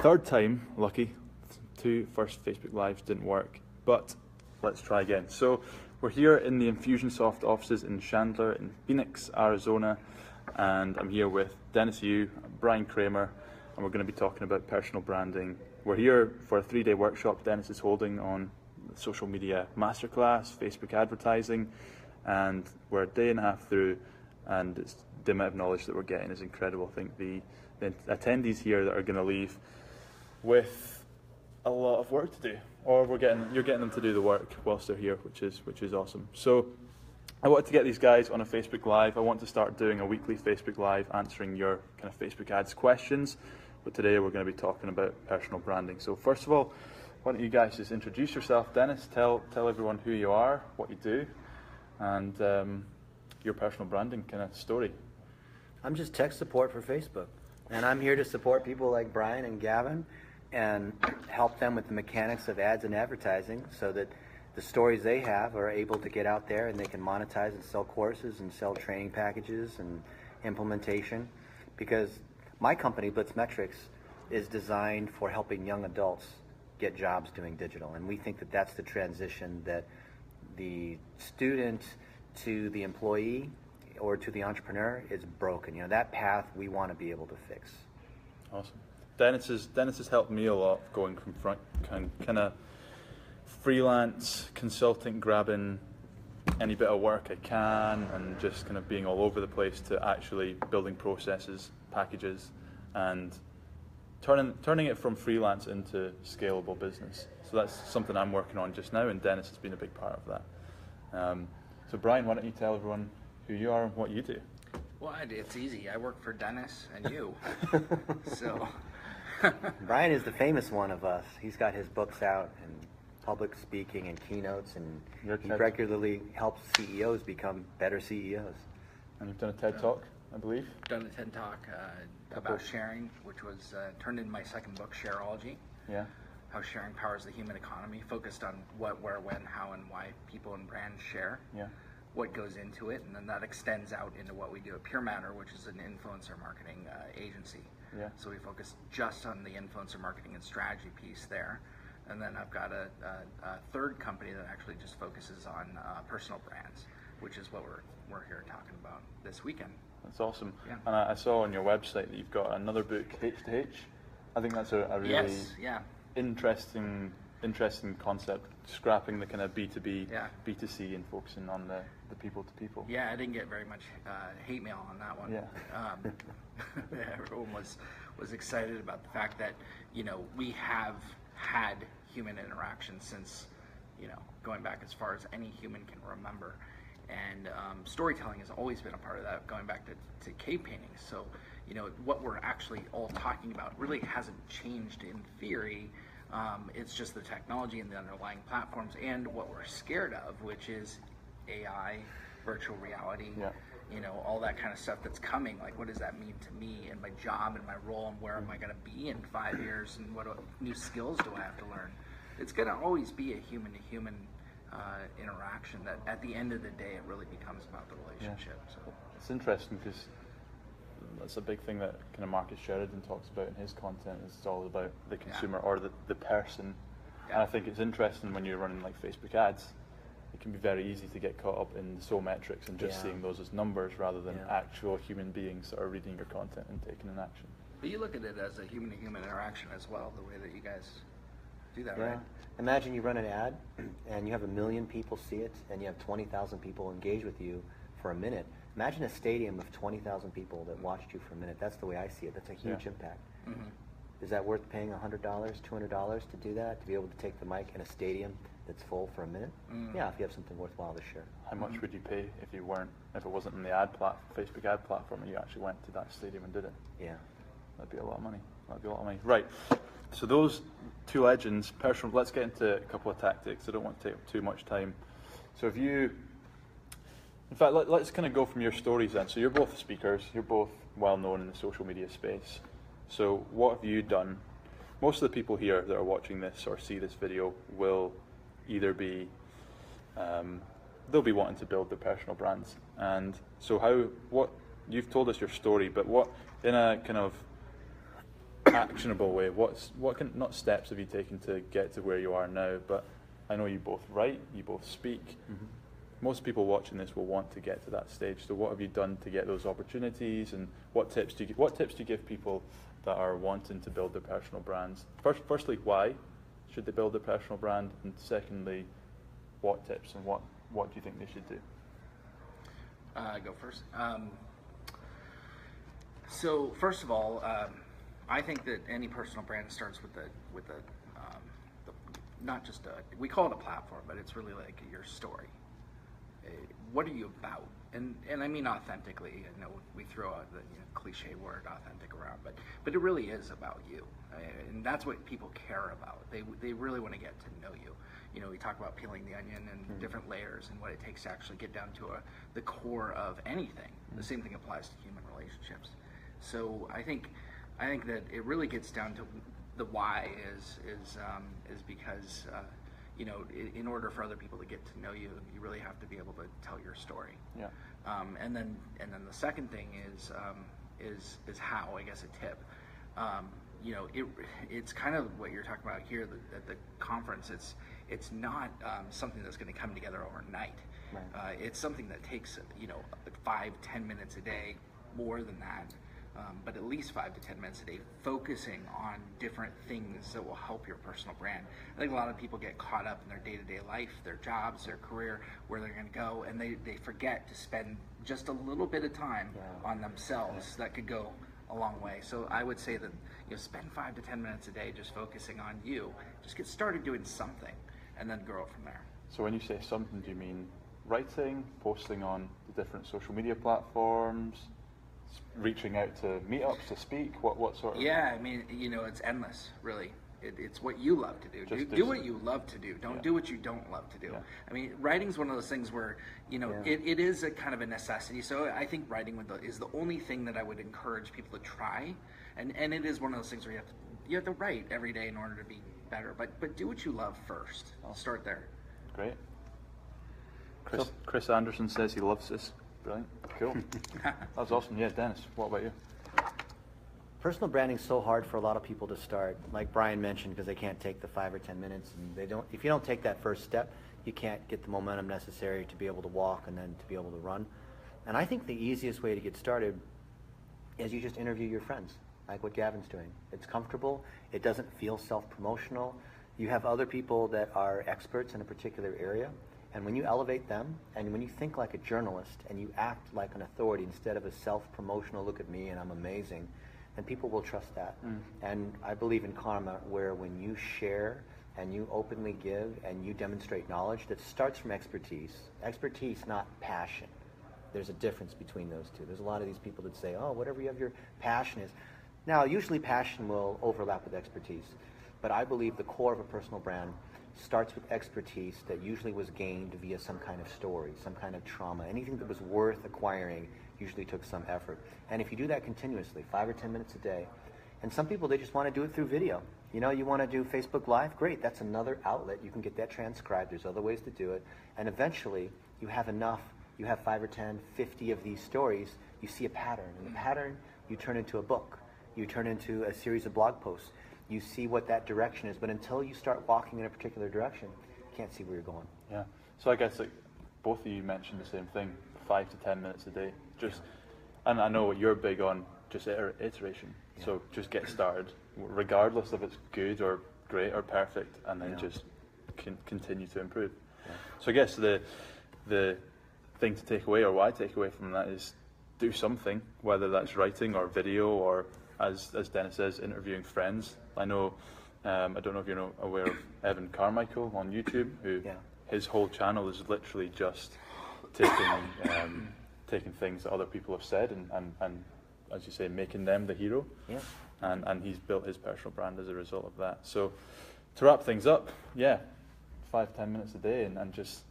Third time, lucky. Two first Facebook Lives didn't work, but let's try again. So we're here in the Infusionsoft offices in Chandler in Phoenix, Arizona, and I'm here with Dennis Yu, Bryan Kramer, and we're going to be talking about personal branding. We're here for a 3-day workshop Dennis is holding on social media masterclass, Facebook advertising, and we're a day and a half through, and the amount of knowledge that we're getting is incredible. I think the attendees here that are going to leave with a lot of work to do, or you're getting them to do the work whilst they're here, which is awesome. So I wanted to get these guys on a Facebook Live. I want to start doing a weekly Facebook Live answering your kind of Facebook ads questions, but today we're going to be talking about personal branding. So first of all, why don't you guys just introduce yourself? Dennis, tell everyone who you are, what you do, and your personal branding kind of story. I'm just tech support for Facebook, and I'm here to support people like Bryan and Gavin and help them with the mechanics of ads and advertising so that the stories they have are able to get out there and they can monetize and sell courses and sell training packages and implementation. Because my company, Blitzmetrics, is designed for helping young adults get jobs doing digital, and we think that that's the transition that the student to the employee or to the entrepreneur is broken. You know, that path we want to be able to fix. Awesome. Dennis has helped me a lot, going from kind of freelance consulting, grabbing any bit of work I can, and just kind of being all over the place, to actually building processes, packages, and turning it from freelance into scalable business. So that's something I'm working on just now, and Dennis has been a big part of that. So Bryan, why don't you tell everyone who you are and what you do? Well, it's easy. I work for Dennis and you. So Bryan is the famous one of us. He's got his books out and public speaking and keynotes, and he regularly helps CEOs become better CEOs. And you've done a TED Talk, I believe? Done a TED Talk about sharing, which was turned into my second book, Shareology. Yeah. How sharing powers the human economy, focused on what, where, when, how, and why people and brands share. Yeah. What goes into it, and then that extends out into what we do at Pure Matter, which is an influencer marketing agency. Yeah. So we focus just on the influencer marketing and strategy piece there. And then I've got a third company that actually just focuses on personal brands, which is what we're here talking about this weekend. That's awesome. Yeah. And I saw on your website that you've got another book, H to H. I think that's a really interesting concept, scrapping the kind of B2B, B2C, and focusing on the people to people. Yeah, I didn't get very much hate mail on that one. Yeah. Everyone was excited about the fact that, you know, we have had human interaction since, you know, going back as far as any human can remember. And storytelling has always been a part of that, going back to cave paintings. So, you know, what we're actually all talking about really hasn't changed in theory. It's just the technology and the underlying platforms and what we're scared of, which is AI, virtual reality, you know, all that kind of stuff that's coming. Like, what does that mean to me and my job and my role, and where am I going to be in 5 years, and what new skills do I have to learn? It's going to always be a human-to-human interaction that at the end of the day it really becomes about the relationship. So it's interesting because that's a big thing that kind of Marcus Sheridan talks about in his content. It's all about the consumer or the person. And I think it's interesting when you're running like Facebook ads, it can be very easy to get caught up in the SO metrics and just seeing those as numbers rather than actual human beings that are reading your content and taking an action. But you look at it as a human-to-human interaction as well, the way that you guys do that, right? Imagine you run an ad and you have 1 million people see it, and you have 20,000 people engage with you for a minute. Imagine a stadium of 20,000 people that watched you for a minute. That's the way I see it. That's a huge impact. Mm-hmm. Is that worth paying $100, $200 to do that, to be able to take the mic in a stadium that's full for a minute? Yeah, if you have something worthwhile to share. How much would you pay if it wasn't in the Facebook ad platform, and you actually went to that stadium and did it? Yeah. That'd be a lot of money. Right. So those two legends, personal. Let's get into a couple of tactics. I don't want to take too much time. So in fact, let's kind of go from your stories then. So you're both speakers. You're both well known in the social media space. So what have you done? Most of the people here that are watching this or see this video will either be, they'll be wanting to build their personal brands. And so you've told us your story, but what, in a kind of actionable way, not steps have you taken to get to where you are now? But I know you both write, you both speak. Mm-hmm. Most people watching this will want to get to that stage. So what have you done to get those opportunities, and what tips do you give people that are wanting to build their personal brands? Firstly, why should they build their personal brand, and secondly, what tips and what do you think they should do? Go first. So first of all, I think that any personal brand starts with the not just we call it a platform, but it's really like your story. What are you about? And I mean authentically. I know we throw out the cliche word authentic around, but it really is about you, and that's what people care about. They really want to get to know you. We talk about peeling the onion and different layers and what it takes to actually get down to the core of anything. The same thing applies to human relationships. So I think that it really gets down to the why is because in order for other people to get to know you, you really have to be able to tell your story. Yeah. And then the second thing is how, I guess, a tip. It's kind of what you're talking about here at the conference. It's not something that's going to come together overnight. Right. It's something that takes 5-10 minutes a day, more than that. But at least 5 to 10 minutes a day, focusing on different things that will help your personal brand. I think a lot of people get caught up in their day-to-day life, their jobs, their career, where they're going to go, and they forget to spend just a little bit of time on themselves. That could go a long way. So I would say that spend 5 to 10 minutes a day just focusing on you. Just get started doing something, and then grow from there. So when you say something, do you mean writing, posting on the different social media platforms, reaching out to meetups to speak? What sort of? Yeah, I mean, it's endless, really. It's what you love to do. Do what you love to do. Don't do what you don't love to do. Yeah. I mean, writing's one of those things where, it is a kind of a necessity. So I think writing is the only thing that I would encourage people to try. And it is one of those things where you have to write every day in order to be better. But do what you love first. I'll start there. Great. Chris Anderson says he loves this. Brilliant. Cool. That's awesome. Yeah, Dennis, what about you? Personal branding is so hard for a lot of people to start, like Bryan mentioned, because they can't take the 5 or 10 minutes, and if you don't take that first step, you can't get the momentum necessary to be able to walk and then to be able to run. And I think the easiest way to get started is you just interview your friends, like what Gavin's doing. It's comfortable. It doesn't feel self-promotional. You have other people that are experts in a particular area. And when you elevate them, and when you think like a journalist, and you act like an authority instead of a self-promotional, look at me and I'm amazing, then people will trust that. And I believe in karma, where when you share and you openly give and you demonstrate knowledge, that starts from expertise. Expertise, not passion. There's a difference between those two. There's a lot of these people that say, oh, whatever you have your passion is. Now, usually passion will overlap with expertise. But I believe the core of a personal brand starts with expertise that usually was gained via some kind of story, some kind of trauma. Anything that was worth acquiring usually took some effort. And if you do that continuously, 5 or 10 minutes a day, and some people, they just want to do it through video. You want to do Facebook Live? Great, that's another outlet. You can get that transcribed. There's other ways to do it. And eventually, you have enough. You have 5 or 10, 50 of these stories. You see a pattern. And the pattern, you turn into a book. You turn into a series of blog posts. You see what that direction is, but until you start walking in a particular direction, you can't see where you're going. Yeah. So I guess both of you mentioned the same thing: 5 to 10 minutes a day. And I know you're big on just iteration. Yeah. So just get started, regardless if it's good or great or perfect, and then just continue to improve. Yeah. So I guess the thing to take away, or what I take away from that, is do something, whether that's writing or video or, as Dennis says, interviewing friends. I know, I don't know if you're aware of Evan Carmichael on YouTube, who his whole channel is literally just taking things that other people have said and as you say, making them the hero. Yeah. And he's built his personal brand as a result of that. So to wrap things up, 5-10 minutes a day and just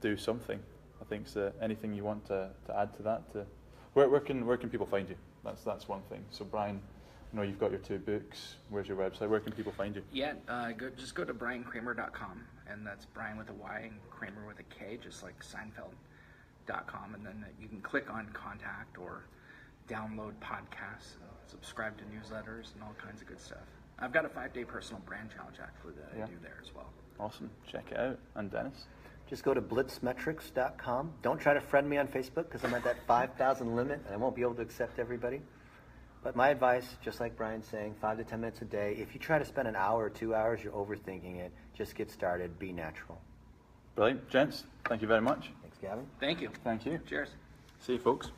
do something. I think anything you want to add to that. Where can people find you? That's one thing. So Bryan, I know you've got your 2 books. Where's your website? Where can people find you? Yeah, just go to bryankramer.com, and that's Bryan with a Y and Kramer with a K, just like Seinfeld.com, and then you can click on contact or download podcasts. subscribe to newsletters and all kinds of good stuff. I've got a 5-day personal brand challenge actually that I do there as well. Awesome. Check it out. And Dennis? Just go to blitzmetrics.com. Don't try to friend me on Facebook because I'm at that 5,000 limit and I won't be able to accept everybody. But my advice, just like Bryan's saying, 5 to 10 minutes a day. If you try to spend an hour or 2 hours, you're overthinking it. Just get started. Be natural. Brilliant. Gents, thank you very much. Thanks, Gavin. Thank you. Thank you. Cheers. See you, folks.